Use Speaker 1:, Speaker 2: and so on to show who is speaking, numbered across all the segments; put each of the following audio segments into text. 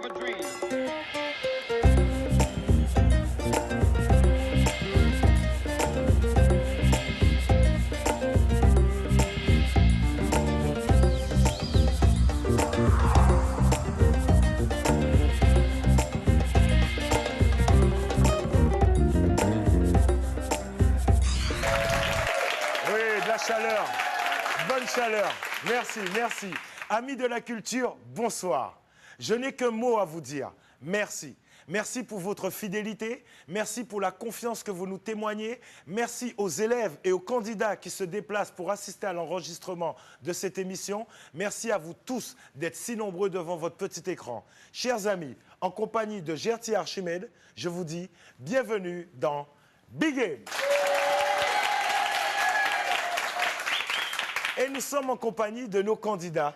Speaker 1: have a dream.
Speaker 2: Chaleur, bonne chaleur. Merci, merci. Amis de la culture, bonsoir. Je n'ai qu'un mot à vous dire. Merci. Merci pour votre fidélité. Merci pour la confiance que vous nous témoignez. Merci aux élèves et aux candidats qui se déplacent pour assister à l'enregistrement de cette émission. Merci à vous tous d'être si nombreux devant votre petit écran. Chers amis, en compagnie de Gertie Archimède, je vous dis bienvenue dans Big Game. Et nous sommes en compagnie de nos candidats.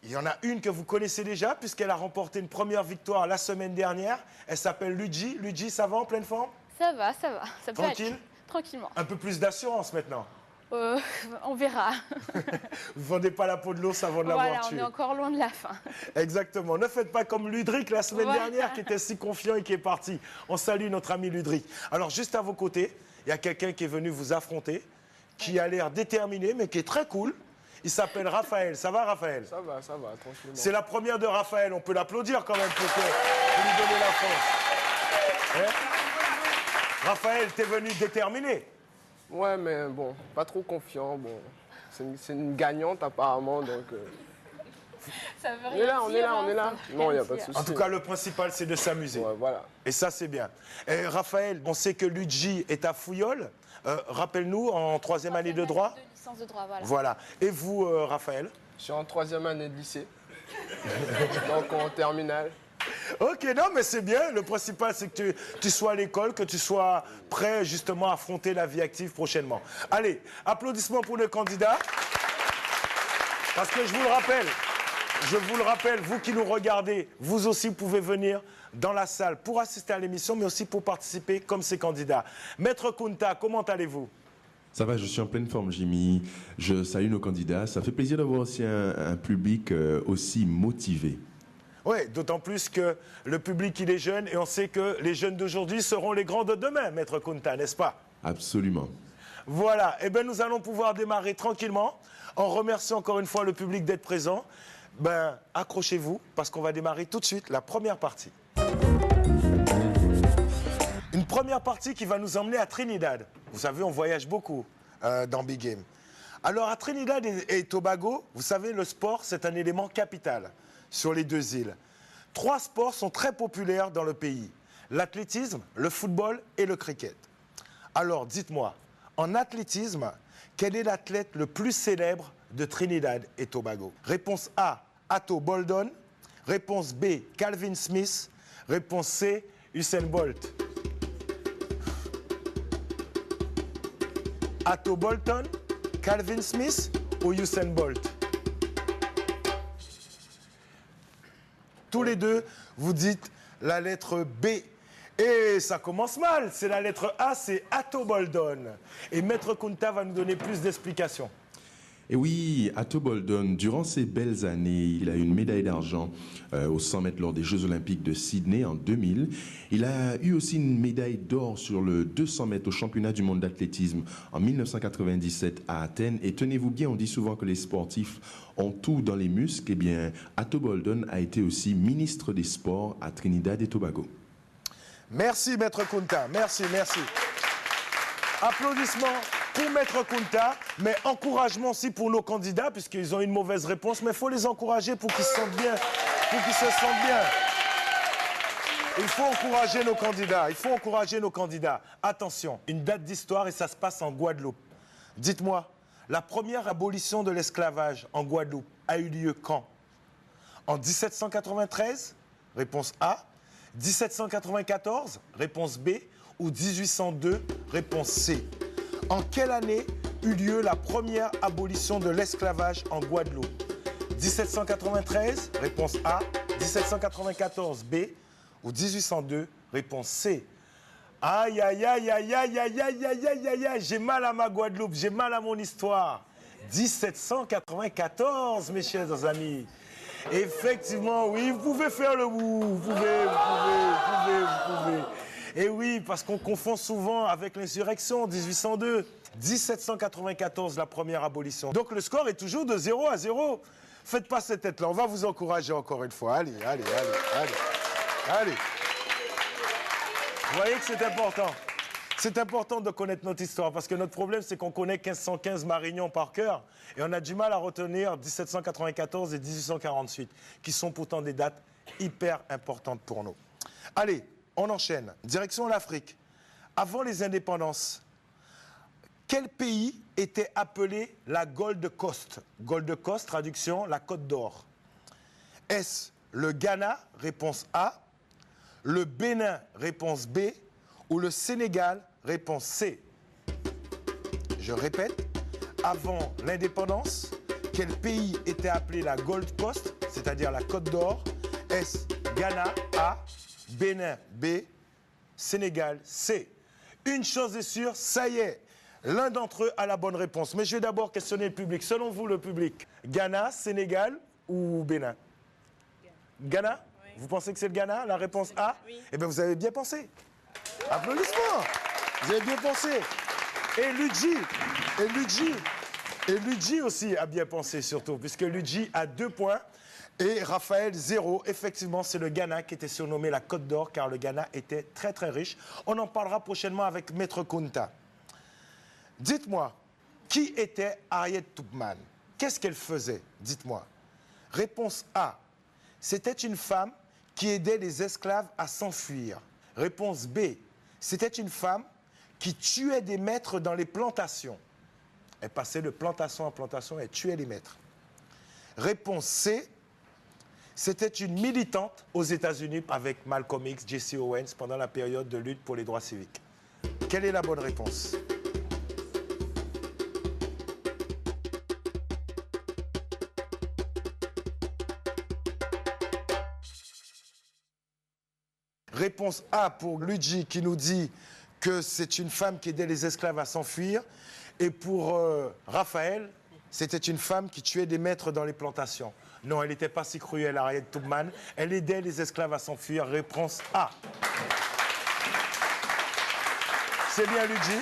Speaker 2: Il y en a une que vous connaissez déjà, puisqu'elle a remporté une première victoire la semaine dernière. Elle s'appelle Ludji. Ludji, ça va en pleine forme?
Speaker 3: Ça va, ça va. Ça peut
Speaker 2: Tranquille?
Speaker 3: aller. Tranquillement.
Speaker 2: Un peu plus d'assurance maintenant.
Speaker 3: On verra.
Speaker 2: Vous ne vendez pas la peau de l'ours avant de l'avoir
Speaker 3: Voilà,
Speaker 2: tué.
Speaker 3: on est encore loin de la fin.
Speaker 2: Exactement. Ne faites pas comme Ludric la semaine dernière, qui était si confiant et qui est parti. On salue notre ami Ludric. Alors, juste à vos côtés, il y a quelqu'un qui est venu vous affronter, qui a l'air déterminé, mais qui est très cool. Il s'appelle Raphaël. Ça va, Raphaël?
Speaker 4: Ça va, tranquillement.
Speaker 2: C'est la première de Raphaël. On peut l'applaudir quand même pour lui donner la force. Hein? Raphaël, t'es venu déterminé.
Speaker 4: Ouais, mais bon, pas trop confiant. Bon, c'est une gagnante apparemment, donc...
Speaker 3: Ça veut
Speaker 4: On
Speaker 3: rien
Speaker 4: est là, on
Speaker 3: dire,
Speaker 4: est là,
Speaker 3: hein,
Speaker 4: on est là.
Speaker 3: ça veut
Speaker 4: Non, il n'y
Speaker 3: rien
Speaker 4: a pas de
Speaker 3: dire.
Speaker 4: souci.
Speaker 2: En tout cas, le principal, c'est de s'amuser.
Speaker 4: Ouais, voilà.
Speaker 2: Et ça, c'est bien. Et Raphaël, on sait que Ludji est à Fouillol. Rappelle-nous, en troisième année de droit.
Speaker 3: De licence de droit, voilà.
Speaker 2: Voilà. Et vous, Raphaël?
Speaker 4: Je suis en 3e année de lycée. Donc en terminale.
Speaker 2: Ok, non, mais c'est bien. Le principal, c'est que tu sois à l'école, que tu sois prêt justement à affronter la vie active prochainement. Allez, applaudissements pour le candidat. Parce que je vous le rappelle, vous qui nous regardez, vous aussi pouvez venir dans la salle pour assister à l'émission, mais aussi pour participer comme ces candidats. Maître Kunta, comment allez-vous?
Speaker 5: Ça va, je suis en pleine forme, Jimmy. Je salue nos candidats. Ça fait plaisir d'avoir aussi un public aussi motivé.
Speaker 2: Oui, d'autant plus que le public, il est jeune et on sait que les jeunes d'aujourd'hui seront les grands de demain, Maître Kunta, n'est-ce pas?
Speaker 5: Absolument.
Speaker 2: Voilà, eh bien nous allons pouvoir démarrer tranquillement en remerciant encore une fois le public d'être présent. Ben, accrochez-vous parce qu'on va démarrer tout de suite la première partie. Une première partie qui va nous emmener à Trinidad. Vous savez, on voyage beaucoup dans Big Game. Alors à Trinidad et Tobago, vous savez, le sport, c'est un élément capital sur les deux îles. 3 sports sont très populaires dans le pays. L'athlétisme, le football et le cricket. Alors dites-moi, en athlétisme, quel est l'athlète le plus célèbre de Trinidad et Tobago? Réponse A, Ato Boldon. Réponse B, Calvin Smith. Réponse C, Usain Bolt. Ato Bolton, Calvin Smith ou Usain Bolt? Tous les deux, vous dites la lettre B. Et ça commence mal. C'est la lettre A, c'est Ato Boldon. Et Maître Kunta va nous donner plus d'explications.
Speaker 5: Et oui, Ato Boldon, durant ces belles années, il a eu une médaille d'argent aux 100 mètres lors des Jeux Olympiques de Sydney en 2000. Il a eu aussi une médaille d'or sur le 200 mètres au championnat du monde d'athlétisme en 1997 à Athènes. Et tenez-vous bien, on dit souvent que les sportifs ont tout dans les muscles. Eh bien, Ato Boldon a été aussi ministre des Sports à Trinidad et Tobago.
Speaker 2: Merci, Maître Kunta. Merci, merci. Applaudissements pour Maître Kunta, mais encouragement aussi pour nos candidats, puisqu'ils ont une mauvaise réponse. Mais il faut les encourager pour qu'ils se sentent bien. Pour qu'ils se sentent bien. Il faut encourager nos candidats. Il faut encourager nos candidats. Attention, une date d'histoire et ça se passe en Guadeloupe. Dites-moi, la première abolition de l'esclavage en Guadeloupe a eu lieu quand? En 1793? Réponse A. 1794? Réponse B. Ou 1802? Réponse C. En quelle année eut lieu la première abolition de l'esclavage en Guadeloupe? 1793? Réponse A. 1794 B. Ou 1802? Réponse C. Aïe, aïe, aïe, aïe, aïe, aïe, aïe, aïe, aïe, aïe, aïe, j'ai mal à ma Guadeloupe, j'ai mal à mon histoire. 1794, mes chers amis. Effectivement, oui, vous pouvez faire le vous pouvez. Et oui, parce qu'on confond souvent avec l'insurrection 1802. 1794, la première abolition. Donc le score est toujours de 0-0. Faites pas cette tête-là, on va vous encourager encore une fois. Allez. Vous voyez que c'est important. C'est important de connaître notre histoire parce que notre problème, c'est qu'on connaît 1515 Marignan par cœur et on a du mal à retenir 1794 et 1848, qui sont pourtant des dates hyper importantes pour nous. Allez, on enchaîne. Direction l'Afrique. Avant les indépendances, quel pays était appelé la Gold Coast? Gold Coast, traduction, la Côte d'Or. Est-ce le Ghana, réponse A, le Bénin, réponse B, ou le Sénégal, réponse C? Je répète, avant l'indépendance, quel pays était appelé la Gold Coast, c'est-à-dire la Côte d'Or? Est-ce Ghana, A, Bénin, B, Sénégal, C? Une chose est sûre, ça y est, l'un d'entre eux a la bonne réponse. Mais je vais d'abord questionner le public. Selon vous, le public, Ghana, Sénégal ou Bénin? Ghana? Oui. Vous pensez que c'est le Ghana, la réponse A? Oui. Eh bien, vous avez bien pensé. Applaudissements. Vous avez bien pensé. Et Luigi aussi a bien pensé, surtout, puisque Luigi a 2 points et Raphaël 0. Effectivement, c'est le Ghana qui était surnommé la Côte d'Or, car le Ghana était très, très riche. On en parlera prochainement avec Maître Kunta. Dites-moi, qui était Harriet Tubman? Qu'est-ce qu'elle faisait? Dites-moi. Réponse A. C'était une femme qui aidait les esclaves à s'enfuir. Réponse B. C'était une femme qui tuait des maîtres dans les plantations. Elle passait de plantation en plantation et tuait les maîtres. Réponse C. C'était une militante aux États-Unis avec Malcolm X, Jesse Owens pendant la période de lutte pour les droits civiques. Quelle est la bonne réponse? Réponse A pour Luigi qui nous dit que c'est une femme qui aidait les esclaves à s'enfuir. Et pour Raphaël, c'était une femme qui tuait des maîtres dans les plantations. Non, elle n'était pas si cruelle, Harriet Tubman. Elle aidait les esclaves à s'enfuir. Réponse A. C'est bien Luigi.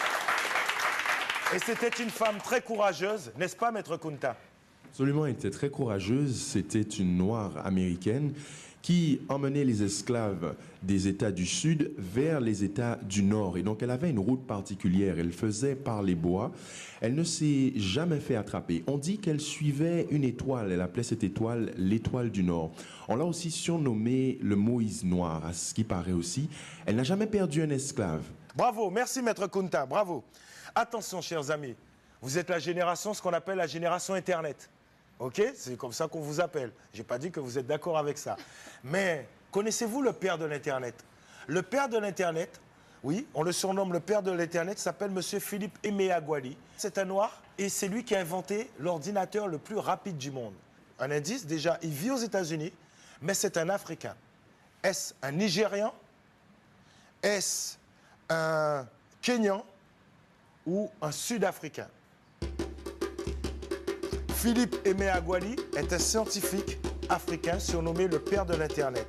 Speaker 2: Et c'était une femme très courageuse, n'est-ce pas, Maître Kunta?
Speaker 5: Absolument, elle était très courageuse. C'était une noire américaine qui emmenait les esclaves des États du Sud vers les États du Nord. Et donc, elle avait une route particulière. Elle faisait par les bois. Elle ne s'est jamais fait attraper. On dit qu'elle suivait une étoile. Elle appelait cette étoile l'étoile du Nord. On l'a aussi surnommée le Moïse noir, à ce qui paraît aussi. Elle n'a jamais perdu un esclave.
Speaker 2: Bravo, merci Maître Kunta, bravo. Attention, chers amis, vous êtes la génération, ce qu'on appelle la génération Internet. OK? C'est comme ça qu'on vous appelle. Je n'ai pas dit que vous êtes d'accord avec ça. Mais connaissez-vous le père de l'Internet? Le père de l'Internet, oui, on le surnomme le père de l'Internet, s'appelle M. Philippe Emeagwali. C'est un noir et c'est lui qui a inventé l'ordinateur le plus rapide du monde. Un indice, déjà, il vit aux États-Unis, mais c'est un Africain. Est-ce un Nigérian? Est-ce un Kenyan ou un Sud-Africain? Philippe Emeagwali est un scientifique africain surnommé le père de l'Internet.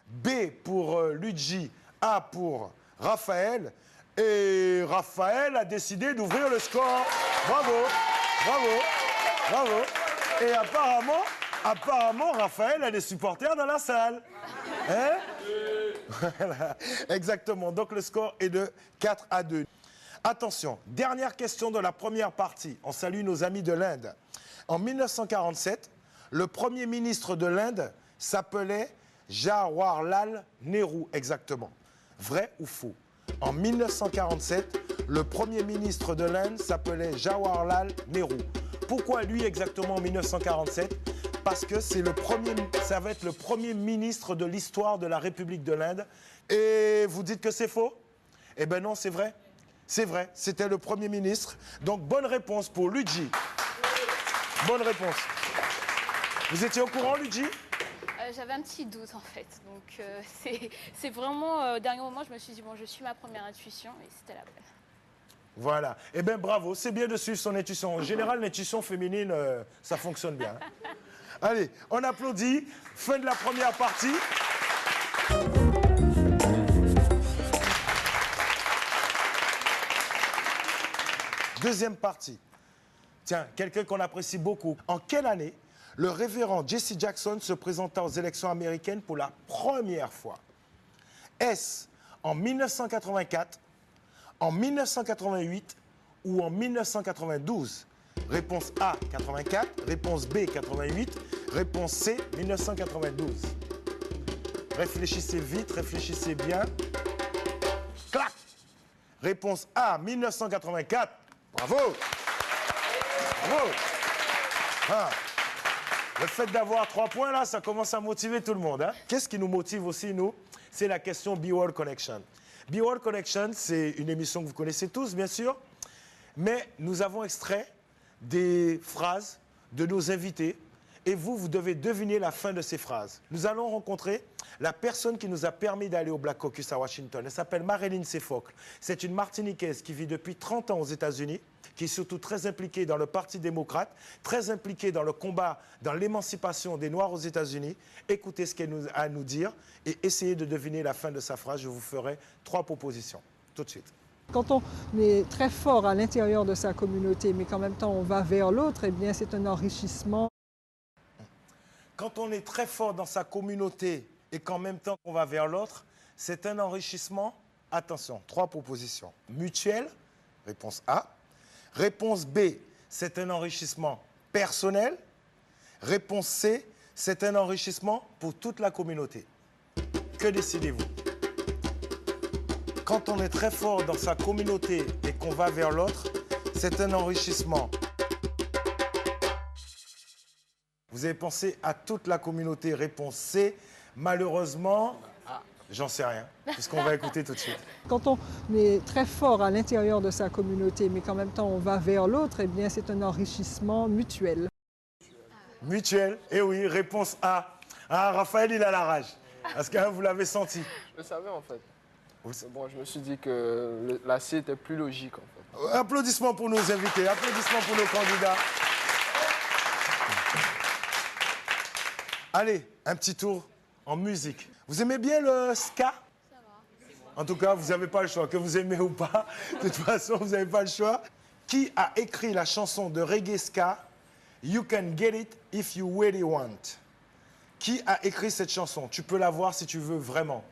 Speaker 2: B pour Luigi, A pour Raphaël. Et Raphaël a décidé d'ouvrir le score. Bravo, bravo, bravo. Et apparemment, Raphaël a des supporters dans la salle. Hein? Voilà. Exactement. Donc le score est de 4-2. Attention, dernière question de la première partie. On salue nos amis de l'Inde. En 1947, le premier ministre de l'Inde s'appelait Jawaharlal Nehru, exactement. Vrai ou faux? En 1947, le premier ministre de l'Inde s'appelait Jawaharlal Nehru. Pourquoi lui exactement en 1947? Parce que ça va être le premier ministre de l'histoire de la République de l'Inde. Et vous dites que c'est faux? Eh bien non, c'est vrai. C'est vrai, c'était le Premier ministre. Donc, bonne réponse pour Luigi. Bonne réponse. Vous étiez au courant, Luigi?
Speaker 3: J'avais un petit doute, en fait. Donc, c'est vraiment, au dernier moment, je me suis dit, bon, je suis ma première intuition, et c'était la bonne.
Speaker 2: Voilà. Eh bien, bravo. C'est bien de suivre son intuition. En général, l'intuition féminine, ça fonctionne bien. Allez, on applaudit. Fin de la première partie. Deuxième partie. Tiens, quelqu'un qu'on apprécie beaucoup. En quelle année le révérend Jesse Jackson se présenta aux élections américaines pour la première fois? Est-ce en 1984, en 1988 ou en 1992? Réponse A, 84. Réponse B, 88. Réponse C, 1992. Réfléchissez vite, réfléchissez bien. Clac! Réponse A, 1984. Bravo! Bravo! Ah. Le fait d'avoir 3 points, là, ça commence à motiver tout le monde. Hein? Qu'est-ce qui nous motive aussi, nous? C'est la question Be World Connection. Be World Connection, c'est une émission que vous connaissez tous, bien sûr. Mais nous avons extrait des phrases de nos invités. Et vous devez deviner la fin de ces phrases. Nous allons rencontrer la personne qui nous a permis d'aller au Black Caucus à Washington. Elle s'appelle Marilyn Sefocle. C'est une Martiniquaise qui vit depuis 30 ans aux États-Unis, qui est surtout très impliquée dans le Parti démocrate, très impliquée dans le combat, dans l'émancipation des Noirs aux États-Unis. Écoutez ce qu'elle a à nous dire et essayez de deviner la fin de sa phrase. Je vous ferai 3 propositions. Tout de suite.
Speaker 1: Quand on est très fort à l'intérieur de sa communauté, mais qu'en même temps on va vers l'autre, eh bien c'est un enrichissement.
Speaker 2: Quand on est très fort dans sa communauté et qu'en même temps on va vers l'autre, c'est un enrichissement. Attention, 3 propositions. Mutuel, réponse A. Réponse B, c'est un enrichissement personnel. Réponse C, c'est un enrichissement pour toute la communauté. Que décidez-vous? Quand on est très fort dans sa communauté et qu'on va vers l'autre, c'est un enrichissement. Vous avez pensé à toute la communauté. Réponse C. Malheureusement, j'en sais rien, puisqu'on va écouter tout de suite.
Speaker 1: Quand on est très fort à l'intérieur de sa communauté, mais qu'en même temps on va vers l'autre, eh bien c'est un enrichissement mutuel.
Speaker 2: Mutuel, eh oui, réponse A. Ah, Raphaël, il a la rage. Est-ce que vous l'avez senti?
Speaker 4: Je le savais en fait. Bon, je me suis dit que la C était plus logique en fait.
Speaker 2: Applaudissements pour nos invités, applaudissements pour nos candidats. Allez, un petit tour en musique. Vous aimez bien le ska?
Speaker 3: Ça va.
Speaker 2: En tout cas, vous n'avez pas le choix, que vous aimez ou pas. De toute façon, vous n'avez pas le choix. Qui a écrit la chanson de reggae ska You Can Get It If You Really Want? Qui a écrit cette chanson? Tu peux la voir si tu veux vraiment.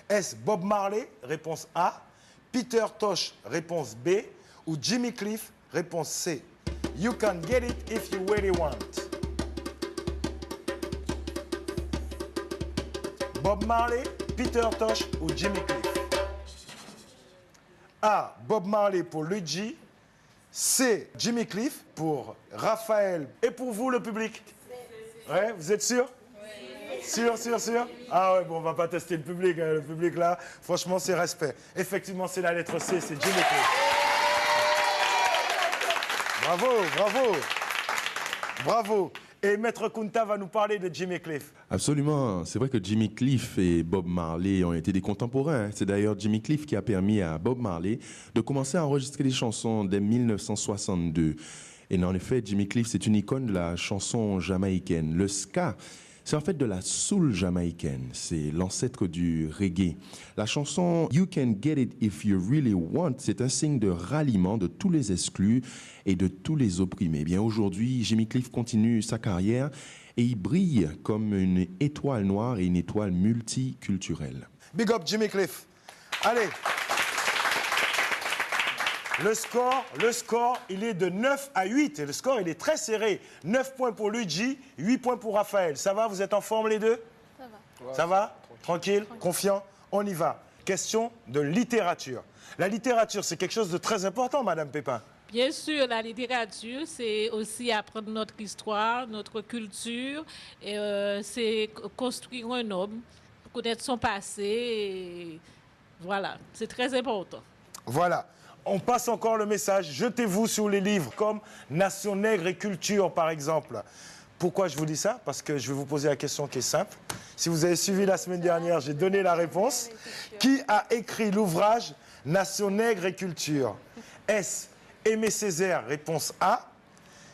Speaker 2: Est-ce Bob Marley? Réponse A. Peter Tosh? Réponse B. Ou Jimmy Cliff? Réponse C. You Can Get It If You Really Want. Bob Marley, Peter Tosh ou Jimmy Cliff? A. Bob Marley pour Luigi. C. Jimmy Cliff pour Raphaël. Et pour vous, le public? Ouais, vous êtes sûr? Oui. Sûr? Ah ouais, bon, on va pas tester le public. Hein. Le public, là, franchement, c'est respect. Effectivement, c'est la lettre C, c'est Jimmy Cliff. Bravo. Et Maître Kunta va nous parler de Jimmy Cliff.
Speaker 5: Absolument. C'est vrai que Jimmy Cliff et Bob Marley ont été des contemporains. C'est d'ailleurs Jimmy Cliff qui a permis à Bob Marley de commencer à enregistrer des chansons dès 1962. Et en effet, Jimmy Cliff, c'est une icône de la chanson jamaïcaine. Le ska, c'est en fait de la soul jamaïcaine. C'est l'ancêtre du reggae. La chanson You Can Get It If You Really Want, c'est un signe de ralliement de tous les exclus et de tous les opprimés. Eh bien, aujourd'hui, Jimmy Cliff continue sa carrière et il brille comme une étoile noire et une étoile multiculturelle.
Speaker 2: Big up Jimmy Cliff. Allez. Le score, il est de 9 à 8. Et le score, il est très serré. 9 points pour Luigi, 8 points pour Raphaël. Ça va? Vous êtes en forme les deux?
Speaker 3: Ça va.
Speaker 2: Ouais, ça va? Tranquille, confiant? On y va. Question de littérature. La littérature, c'est quelque chose de très important, Madame Pépin.
Speaker 6: Bien sûr, la littérature, c'est aussi apprendre notre histoire, notre culture, et c'est construire un homme, connaître son passé, et voilà, c'est très important.
Speaker 2: Voilà. On passe encore le message. Jetez-vous sur les livres comme Nation Nègre et Culture, par exemple. Pourquoi je vous dis ça? Parce que je vais vous poser la question qui est simple. Si vous avez suivi la semaine dernière, j'ai donné la réponse. Qui a écrit l'ouvrage Nation Nègre et Culture? Est-ce Aimé Césaire, réponse A,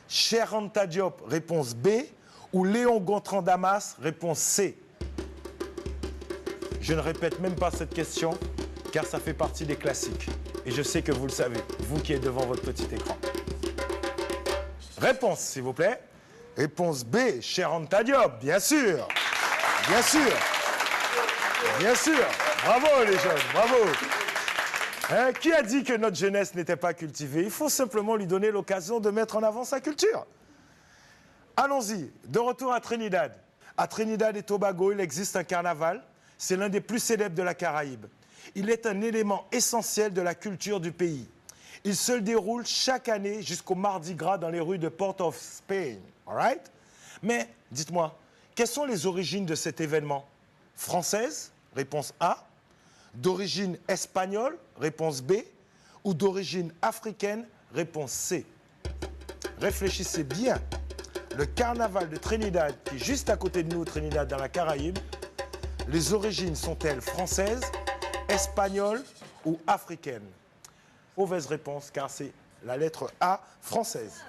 Speaker 2: Cheikh Anta Diop, réponse B, ou Léon Gontran Damas, réponse C? Je ne répète même pas cette question, car ça fait partie des classiques. Et je sais que vous le savez, vous qui êtes devant votre petit écran. Réponse, s'il vous plaît. Réponse B, Cheikh Anta Diop, bien sûr. Bien sûr. Bien sûr. Bravo les jeunes, bravo. Hein, qui a dit que notre jeunesse n'était pas cultivée? Il faut simplement lui donner l'occasion de mettre en avant sa culture. Allons-y, de retour à Trinidad. À Trinidad et Tobago, il existe un carnaval. C'est l'un des plus célèbres de la Caraïbe. Il est un élément essentiel de la culture du pays. Il se déroule chaque année jusqu'au Mardi Gras dans les rues de Port of Spain. All right? Mais dites-moi, quelles sont les origines de cet événement? Française, réponse A. D'origine espagnole, réponse B. Ou d'origine africaine, réponse C. Réfléchissez bien. Le carnaval de Trinidad, qui est juste à côté de nous, Trinidad, dans la Caraïbe, les origines sont-elles françaises, espagnoles ou africaines? Mauvaise réponse, car c'est la lettre A, française.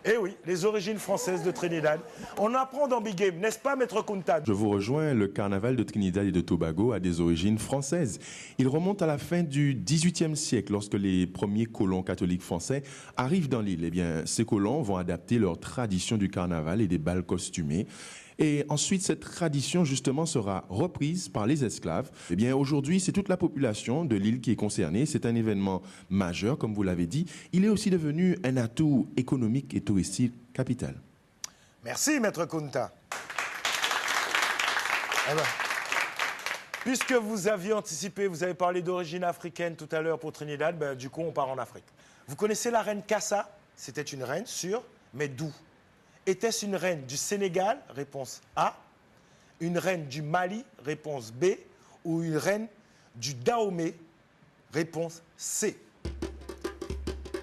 Speaker 2: Eh oui, les origines françaises de Trinidad. On apprend dans Big Game, n'est-ce pas, Maître Kunta?
Speaker 5: Je vous rejoins, le carnaval de Trinidad et de Tobago a des origines françaises. Il remonte à la fin du XVIIIe siècle, lorsque les premiers colons catholiques français arrivent dans l'île. Eh bien, ces colons vont adapter leur tradition du carnaval et des bals costumés. Et ensuite, cette tradition, justement, sera reprise par les esclaves. Eh bien, aujourd'hui, c'est toute la population de l'île qui est concernée. C'est un événement majeur, comme vous l'avez dit. Il est aussi devenu un atout économique et touristique capital.
Speaker 2: Merci, Maître Kunta. Eh ben, puisque vous aviez anticipé, vous avez parlé d'origine africaine tout à l'heure pour Trinidad, ben, du coup, on part en Afrique. Vous connaissez la reine Kassa? C'était une reine, sûre, mais d'où? Était-ce une reine du Sénégal? Réponse A. Une reine du Mali? Réponse B. Ou une reine du Dahomey? Réponse C.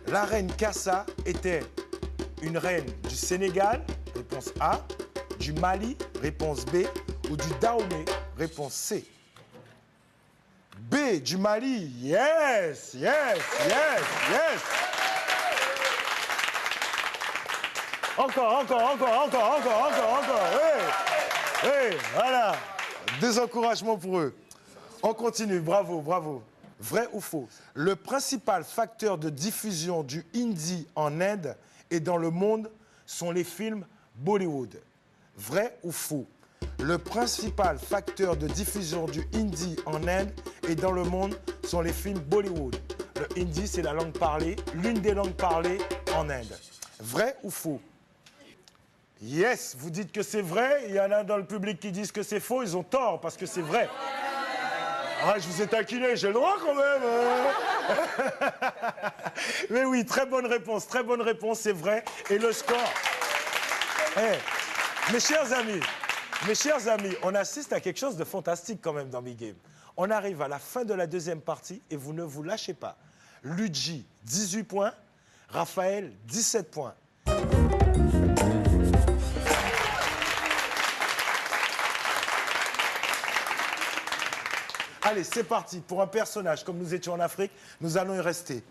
Speaker 2: La reine Kassa était une reine du Sénégal? Réponse A. Du Mali? Réponse B. Ou du Dahomey? Réponse C. B, du Mali. Yes, yes, yes, yes. Encore. Hey, voilà. Des encouragements pour eux. On continue, bravo. Vrai ou faux? Le principal facteur de diffusion du hindi en Inde et dans le monde sont les films Bollywood. Vrai ou faux? Le principal facteur de diffusion du hindi en Inde et dans le monde sont les films Bollywood. Le hindi, c'est la langue parlée, l'une des langues parlées en Inde. Vrai ou faux? Yes, vous dites que c'est vrai. Il y en a dans le public qui disent que c'est faux. Ils ont tort parce que c'est vrai. Ah, je vous ai taquiné, j'ai le droit quand même. Mais oui, très bonne réponse, c'est vrai. Et le score. Hey, mes chers amis, on assiste à quelque chose de fantastique quand même dans Big Game. On arrive à la fin de la deuxième partie et vous ne vous lâchez pas. Ludji, 18 points. Raphaël, 17 points. Allez, c'est parti. Pour un personnage, comme nous étions en Afrique, nous allons y rester.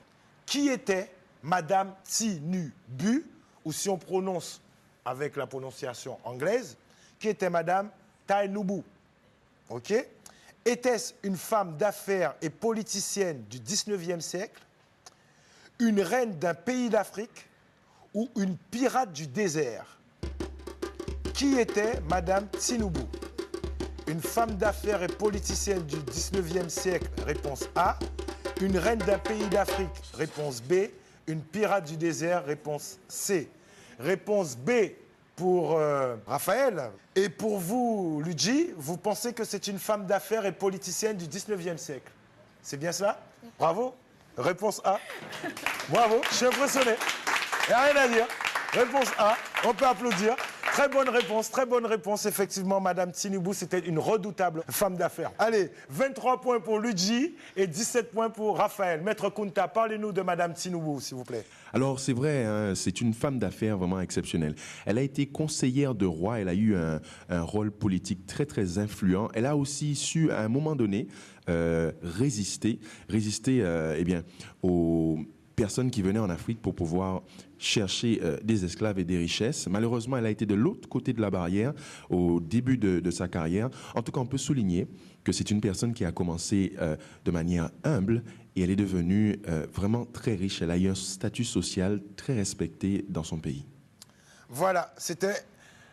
Speaker 2: Qui était Madame Tinubu, ou si on prononce avec la prononciation anglaise, qui était Madame Tinubu? OK? Était-ce une femme d'affaires et politicienne du 19e siècle, une reine d'un pays d'Afrique ou une pirate du désert? Qui était Madame Tinubu? Une femme d'affaires et politicienne du 19e siècle, réponse A. Une reine d'un pays d'Afrique, réponse B. Une pirate du désert, réponse C. Réponse B pour Raphaël. Et pour vous, Ludji, vous pensez que c'est une femme d'affaires et politicienne du 19e siècle. C'est bien cela? Bravo. Réponse A. Bravo, je suis impressionné. Il n'y a rien à dire. Réponse A, on peut applaudir. Très bonne réponse. Effectivement, Madame Tinubu, c'était une redoutable femme d'affaires. Allez, 23 points pour Ludji et 17 points pour Raphaël. Maître Kunta, parlez-nous de Madame Tinubu, s'il vous plaît.
Speaker 5: Alors, c'est vrai, hein, c'est une femme d'affaires vraiment exceptionnelle. Elle a été conseillère de roi, elle a eu un rôle politique très, très influent. Elle a aussi su, à un moment donné, résister eh bien, personnes qui venaient en Afrique pour pouvoir chercher des esclaves et des richesses. Malheureusement, elle a été de l'autre côté de la barrière au début de sa carrière. En tout cas, on peut souligner que c'est une personne qui a commencé de manière humble et elle est devenue vraiment très riche. Elle a eu un statut social très respecté dans son pays.
Speaker 2: Voilà, c'était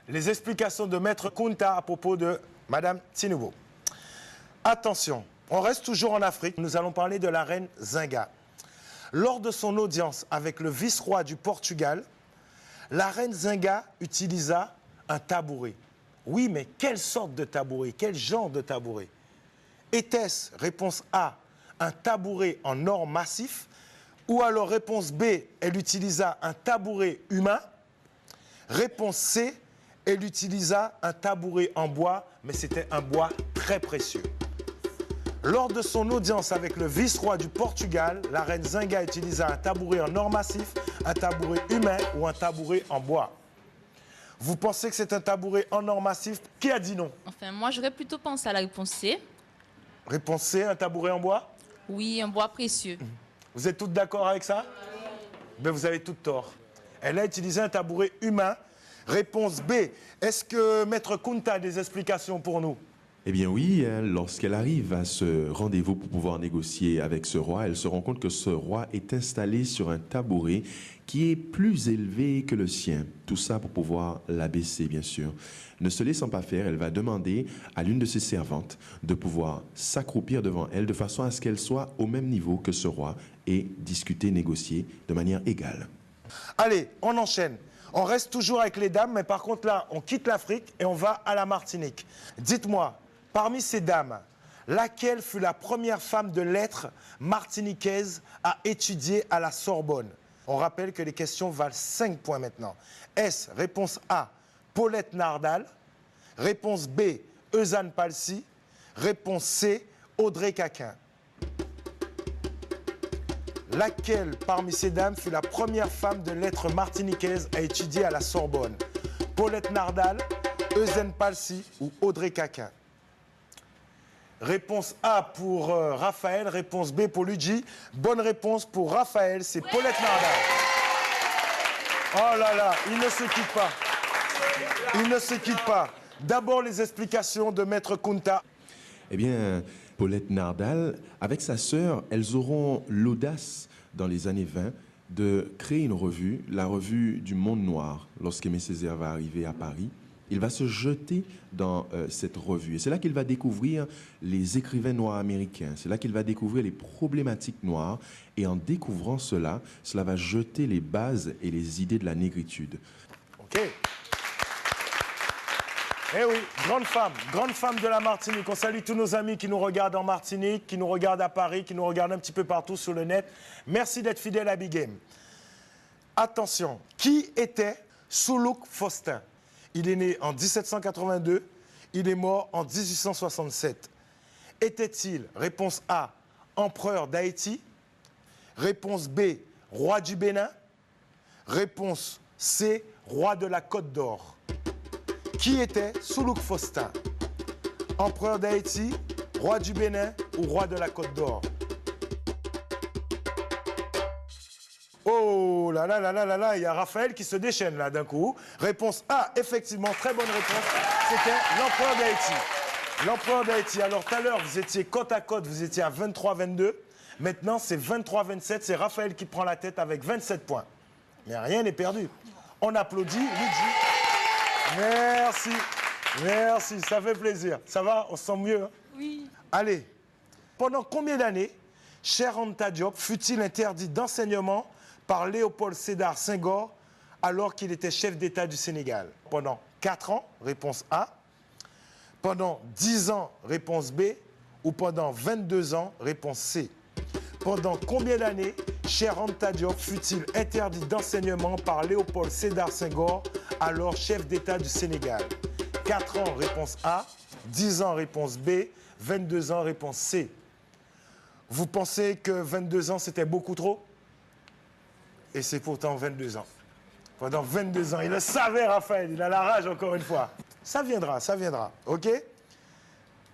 Speaker 2: les explications de Maître Kunta à propos de Madame Tinubu. Attention, on reste toujours en Afrique. Nous allons parler de la reine Zinga. Lors de son audience avec le vice-roi du Portugal, la reine Zinga utilisa un tabouret. Oui, mais quelle sorte de tabouret? Quel genre de tabouret? Était-ce, réponse A, un tabouret en or massif? Ou alors, réponse B, elle utilisa un tabouret humain? Réponse C, elle utilisa un tabouret en bois, mais c'était un bois très précieux. Lors de son audience avec le vice-roi du Portugal, la reine Zinga utilisa un tabouret en or massif, un tabouret humain ou un tabouret en bois. Vous pensez que c'est un tabouret en or massif? Qui a dit non?
Speaker 3: Enfin, moi, j'aurais plutôt pensé à la réponse C.
Speaker 2: Réponse C, un tabouret en bois?
Speaker 3: Oui, un bois précieux.
Speaker 2: Vous êtes toutes d'accord avec ça? Ben, vous avez toutes tort. Elle a utilisé un tabouret humain. Réponse B. Est-ce que Maître Kunta a des explications pour nous?
Speaker 5: Eh bien oui, lorsqu'elle arrive à ce rendez-vous pour pouvoir négocier avec ce roi, elle se rend compte que ce roi est installé sur un tabouret qui est plus élevé que le sien. Tout ça pour pouvoir l'abaisser, bien sûr. Ne se laissant pas faire, elle va demander à l'une de ses servantes de pouvoir s'accroupir devant elle de façon à ce qu'elle soit au même niveau que ce roi et discuter, négocier de manière égale.
Speaker 2: Allez, on enchaîne. On reste toujours avec les dames, mais par contre là, on quitte l'Afrique et on va à la Martinique. Dites-moi, parmi ces dames, laquelle fut la première femme de lettres martiniquaise à étudier à la Sorbonne? On rappelle que les questions valent 5 points maintenant. Est-ce réponse A, Paulette Nardal? Réponse B, Eusanne Palsy? Réponse C, Audrey Caquin? Laquelle parmi ces dames fut la première femme de lettres martiniquaise à étudier à la Sorbonne? Paulette Nardal, Eusanne Palsy ou Audrey Caquin? Réponse A pour Raphaël, réponse B pour Luigi. Bonne réponse pour Raphaël, c'est Paulette Nardal. Oh là là, il ne se quitte pas. Il ne se quitte pas. D'abord les explications de Maître Kunta.
Speaker 5: Eh bien, Paulette Nardal, avec sa sœur, elles auront l'audace, dans les années 20, de créer une revue, la revue du Monde Noir. Lorsqu'Aimé Césaire va arriver à Paris, il va se jeter dans cette revue. Et c'est là qu'il va découvrir les écrivains noirs américains. C'est là qu'il va découvrir les problématiques noires. Et en découvrant cela, cela va jeter les bases et les idées de la négritude.
Speaker 2: OK. Eh oui, grande femme de la Martinique. On salue tous nos amis qui nous regardent en Martinique, qui nous regardent à Paris, qui nous regardent un petit peu partout sur le net. Merci d'être fidèles à Big Game. Attention, qui était Soulouk Faustin? Il est né en 1782, il est mort en 1867. Était-il, réponse A, empereur d'Haïti? Réponse B, roi du Bénin? Réponse C, roi de la Côte d'Or? Qui était Soulouk Faustin? Empereur d'Haïti, roi du Bénin ou roi de la Côte d'Or? Oh là là là là là là, il y a Raphaël qui se déchaîne là d'un coup. Réponse A, effectivement, très bonne réponse. C'était l'empereur d'Haïti. L'empereur d'Haïti. Alors tout à l'heure, vous étiez côte à côte, vous étiez à 23-22. Maintenant, c'est 23-27. C'est Raphaël qui prend la tête avec 27 points. Mais rien n'est perdu. On applaudit Luigi. Merci. Merci, ça fait plaisir. Ça va, on se sent mieux, hein?
Speaker 3: Oui.
Speaker 2: Allez, pendant combien d'années Cheikh Anta Diop fut-il interdit d'enseignement par Léopold Sédar Senghor alors qu'il était chef d'État du Sénégal? Pendant 4 ans, réponse A. Pendant 10 ans, réponse B. Ou pendant 22 ans, réponse C. Pendant combien d'années Cheikh Anta Diop fut-il interdit d'enseignement par Léopold Sédar Senghor alors chef d'État du Sénégal? 4 ans, réponse A. 10 ans, réponse B. 22 ans, réponse C. Vous pensez que 22 ans, c'était beaucoup trop? Et c'est pourtant 22 ans. Pendant 22 ans, il le savait, Raphaël, il a la rage encore une fois. Ça viendra, ok?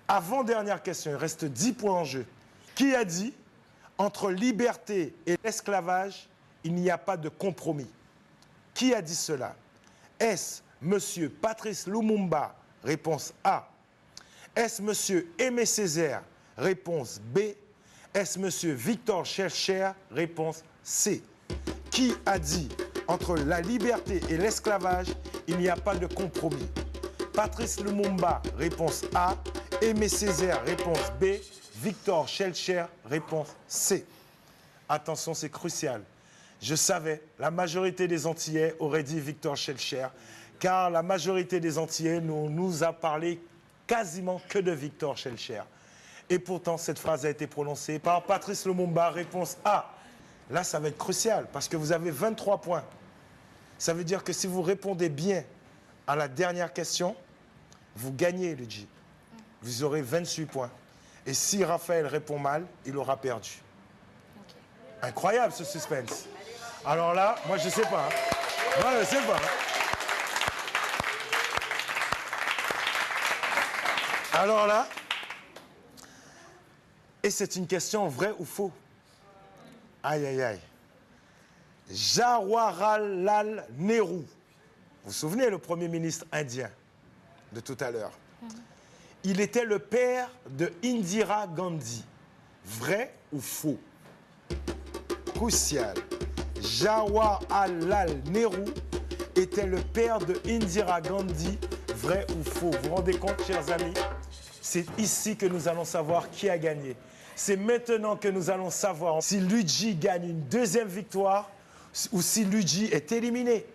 Speaker 2: Avant-dernière question, il reste 10 points en jeu. Qui a dit entre liberté et l'esclavage, il n'y a pas de compromis. Qui a dit cela? Est-ce M. Patrice Lumumba? Réponse A. Est-ce M. Aimé Césaire? Réponse B. Est-ce M. Victor Schœlcher? Réponse C. Qui a dit entre la liberté et l'esclavage, il n'y a pas de compromis? Patrice Lumumba, réponse A. Aimé Césaire, réponse B. Victor Schœlcher, réponse C. Attention, c'est crucial. Je savais, la majorité des Antillais auraient dit Victor Schœlcher, car la majorité des Antillais nous a parlé quasiment que de Victor Schœlcher. Et pourtant, cette phrase a été prononcée par Patrice Lumumba, réponse A. Là, ça va être crucial, parce que vous avez 23 points. Ça veut dire que si vous répondez bien à la dernière question, vous gagnez, Ludji. Vous aurez 28 points. Et si Raphaël répond mal, il aura perdu. Okay. Incroyable, ce suspense. Alors là, moi, je ne sais pas. Hein. Moi, je ne sais pas. Hein. Alors là, et c'est une question vrai ou faux. Aïe, aïe, aïe. Jawaharlal Nehru. Vous vous souvenez, le Premier ministre indien de tout à l'heure. Il était le père de Indira Gandhi. Vrai ou faux? Crucial. Jawaharlal Nehru était le père de Indira Gandhi. Vrai ou faux? Vous vous rendez compte, chers amis? C'est ici que nous allons savoir qui a gagné. C'est maintenant que nous allons savoir si Ludji gagne une deuxième victoire ou si Ludji est éliminé.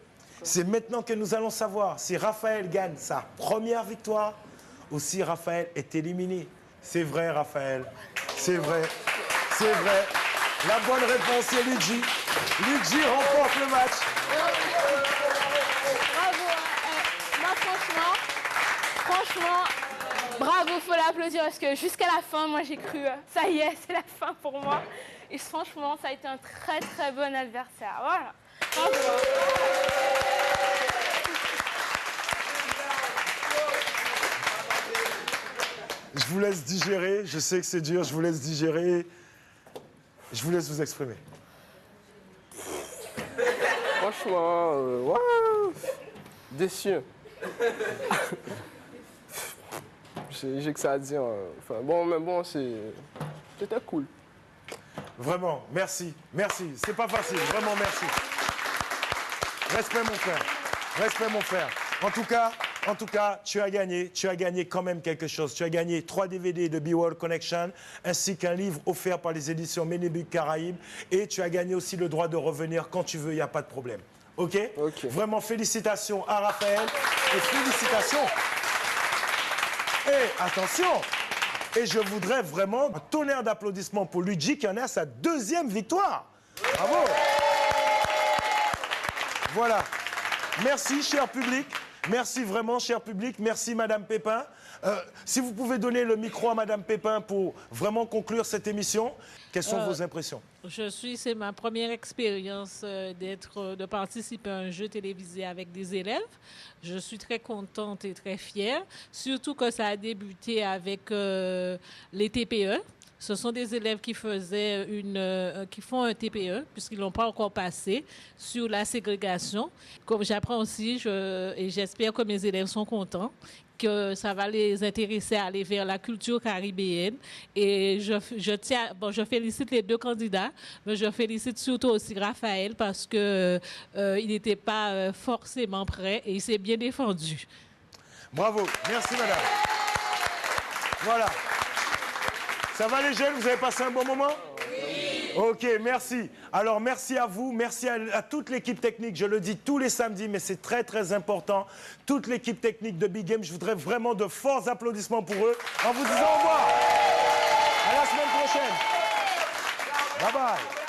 Speaker 2: C'est maintenant que nous allons savoir si Raphaël gagne sa première victoire ou si Raphaël est éliminé. C'est vrai, Raphaël. C'est vrai. C'est vrai. La bonne réponse est Ludji. Ludji remporte le match.
Speaker 7: Bravo. Moi, franchement, bravo, il faut l'applaudir parce que jusqu'à la fin, moi j'ai cru, ça y est, c'est la fin pour moi. Et franchement, ça a été un très très bon adversaire. Voilà. Bravo.
Speaker 2: Je vous laisse digérer. Je sais que c'est dur. Je vous laisse digérer. Je vous laisse vous exprimer.
Speaker 4: Franchement, wow, déçu. J'ai que ça à dire. Enfin, bon, mais bon, c'était cool.
Speaker 2: Vraiment, merci. Merci. C'est pas facile. Vraiment, merci. Respect, mon frère. Respect, mon frère. En tout cas, tu as gagné quand même quelque chose. Tu as gagné 3 DVD de B-World Connection, ainsi qu'un livre offert par les éditions Ménébuc Caraïbes. Et tu as gagné aussi le droit de revenir quand tu veux, il n'y a pas de problème. OK? Vraiment, félicitations à Raphaël et félicitations. Et attention, et je voudrais vraiment un tonnerre d'applaudissements pour Ludji qui en est à sa deuxième victoire. Bravo. Voilà. Merci, cher public. Merci vraiment, cher public. Merci, Madame Pépin. Si vous pouvez donner le micro à Madame Pépin pour vraiment conclure cette émission, quelles sont vos impressions?
Speaker 6: C'est ma première expérience de participer à un jeu télévisé avec des élèves. Je suis très contente et très fière, surtout que ça a débuté avec les TPE. Ce sont des élèves qui font un TPE, puisqu'ils n'ont pas encore passé, sur la ségrégation. Comme j'apprends aussi, et j'espère que mes élèves sont contents, que ça va les intéresser à aller vers la culture caribéenne. Et je félicite les deux candidats, mais je félicite surtout aussi Raphaël parce qu'il n'était pas forcément prêt et il s'est bien défendu.
Speaker 2: Bravo, merci madame. Voilà. Ça va les jeunes, vous avez passé un bon moment? Oui. Ok, merci. Alors merci à vous, merci à toute l'équipe technique. Je le dis tous les samedis, mais c'est très très important. Toute l'équipe technique de Big Game, je voudrais vraiment de forts applaudissements pour eux en vous disant au revoir. À la semaine prochaine. Bye bye.